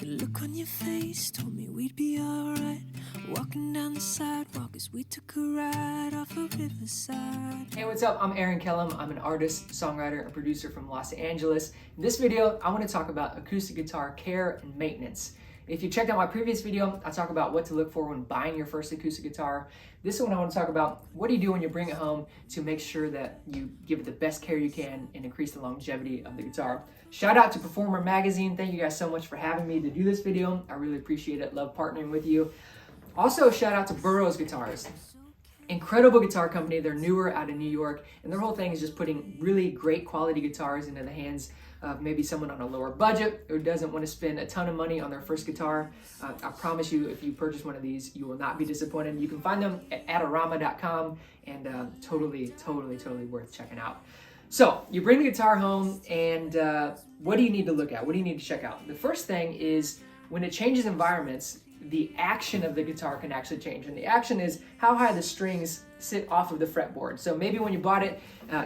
The look on your face told me we'd be alright. Walking down the sidewalk as we took a ride off a riverside. Hey, what's up? I'm Aaron Kellim. I'm an artist, songwriter, and producer from Los Angeles. In this video, I want to talk about acoustic guitar care and maintenance. If you checked out my previous video, I talk about what to look for when buying your first acoustic guitar. This one I want to talk about what do you do when you bring it home to make sure that you give it the best care you can and increase the longevity of the guitar. Shout out to Performer Magazine. Thank you guys so much for having me to do this video. I really appreciate it. Love partnering with you. Also, shout out to Boroughs guitars. Incredible guitar company. They're newer, out of New York, and their whole thing is just putting really great quality guitars into the hands of maybe someone on a lower budget who doesn't want to spend a ton of money on their first guitar. I promise you, if you purchase one of these, you will not be disappointed. You can find them at adorama.com, and totally worth checking out. So you bring the guitar home, and what do you need to look at? What do you need to check out? The first thing is when it changes environments, the action of the guitar can actually change. And the action is how high the strings sit off of the fretboard. So maybe when you bought it,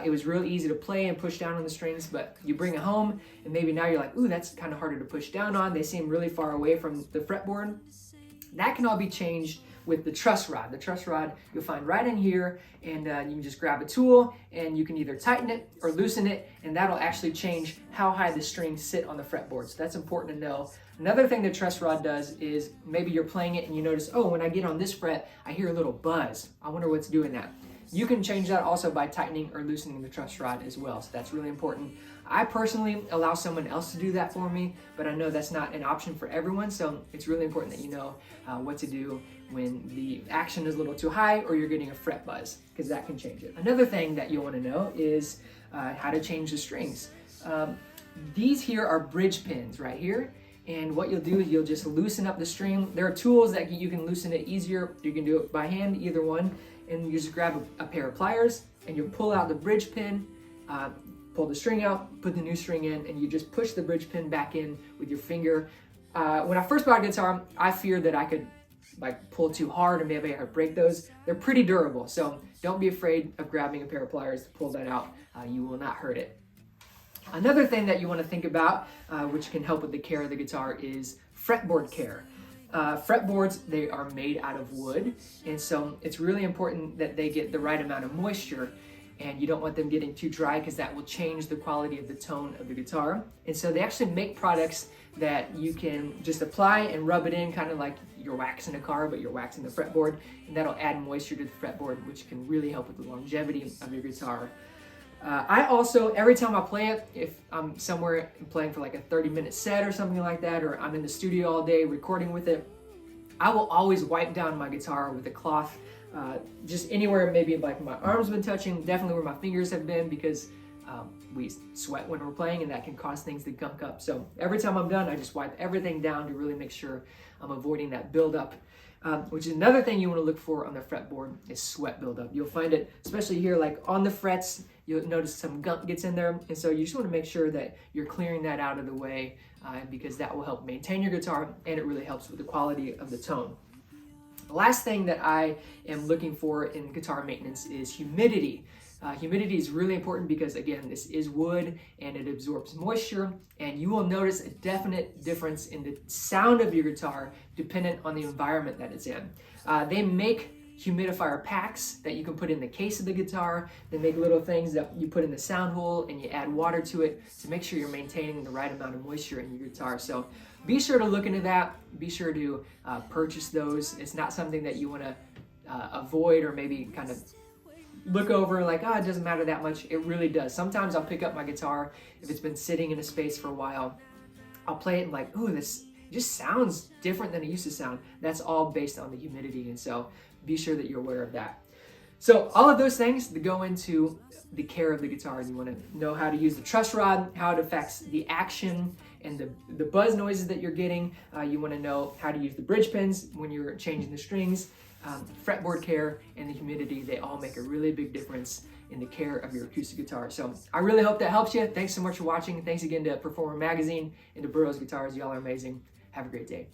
it was real easy to play and push down on the strings, but you bring it home and maybe now you're like, ooh, that's kind of harder to push down on. They seem really far away from the fretboard. That can all be changed with the truss rod. The truss rod you'll find right in here, and you can just grab a tool and you can either tighten it or loosen it, and that'll actually change how high the strings sit on the fretboard. So that's important to know. Another thing the truss rod does is maybe you're playing it and you notice, oh, when I get on this fret, I hear a little buzz. I wonder what's doing that. You can change that also by tightening or loosening the truss rod as well. So that's really important. I personally allow someone else to do that for me, but I know that's not an option for everyone. So it's really important that you know what to do when the action is a little too high or you're getting a fret buzz, because that can change it. Another thing that you'll want to know is how to change the strings. These here are bridge pins right here. And what you'll do is you'll just loosen up the string. There are tools that you can loosen it easier. You can do it by hand, either one. And you just grab a pair of pliers and you pull out the bridge pin, pull the string out, put the new string in, and you just push the bridge pin back in with your finger. When I first bought a guitar, I feared that I could pull too hard and maybe I could break those. They're pretty durable, so don't be afraid of grabbing a pair of pliers to pull that out. You will not hurt it. Another thing that you want to think about, which can help with the care of the guitar, is fretboard care. Fretboards, they are made out of wood, and so it's really important that they get the right amount of moisture, and you don't want them getting too dry because that will change the quality of the tone of the guitar. And so they actually make products that you can just apply and rub it in, kind of like you're waxing a car, but you're waxing the fretboard, and that'll add moisture to the fretboard, which can really help with the longevity of your guitar. I also, every time I play it, if I'm somewhere playing for like a 30-minute set or something like that, or I'm in the studio all day recording with it, I will always wipe down my guitar with a cloth, just anywhere maybe like my arms been touching, definitely where my fingers have been, because we sweat when we're playing and that can cause things to gunk up. So every time I'm done, I just wipe everything down to really make sure I'm avoiding that buildup. Which is another thing you want to look for on the fretboard is sweat buildup. You'll find it, especially here, like on the frets, you'll notice some gunk gets in there. And so you just want to make sure that you're clearing that out of the way because that will help maintain your guitar and it really helps with the quality of the tone. The last thing that I am looking for in guitar maintenance is humidity. Humidity is really important because, again, this is wood and it absorbs moisture, and you will notice a definite difference in the sound of your guitar dependent on the environment that it's in. They make humidifier packs that you can put in the case of the guitar. They make little things that you put in the sound hole and you add water to it to make sure you're maintaining the right amount of moisture in your guitar. So be sure to look into that. Be sure to purchase those. It's not something that you want to avoid or maybe kind of look over like, oh, it doesn't matter that much. It really does. Sometimes I'll pick up my guitar if it's been sitting in a space for a while. I'll play it and like, ooh, this just sounds different than it used to sound. That's all based on the humidity, and so be sure that you're aware of that. So all of those things that go into the care of the guitar. You want to know how to use the truss rod, how it affects the action and the buzz noises that you're getting. You want to know how to use the bridge pins when you're changing the strings. Fretboard care and the humidity, they all make a really big difference in the care of your acoustic guitar. So I really hope that helps you. Thanks so much for watching. Thanks again to Performer Magazine and to Boroughs Guitars. Y'all are amazing. Have a great day.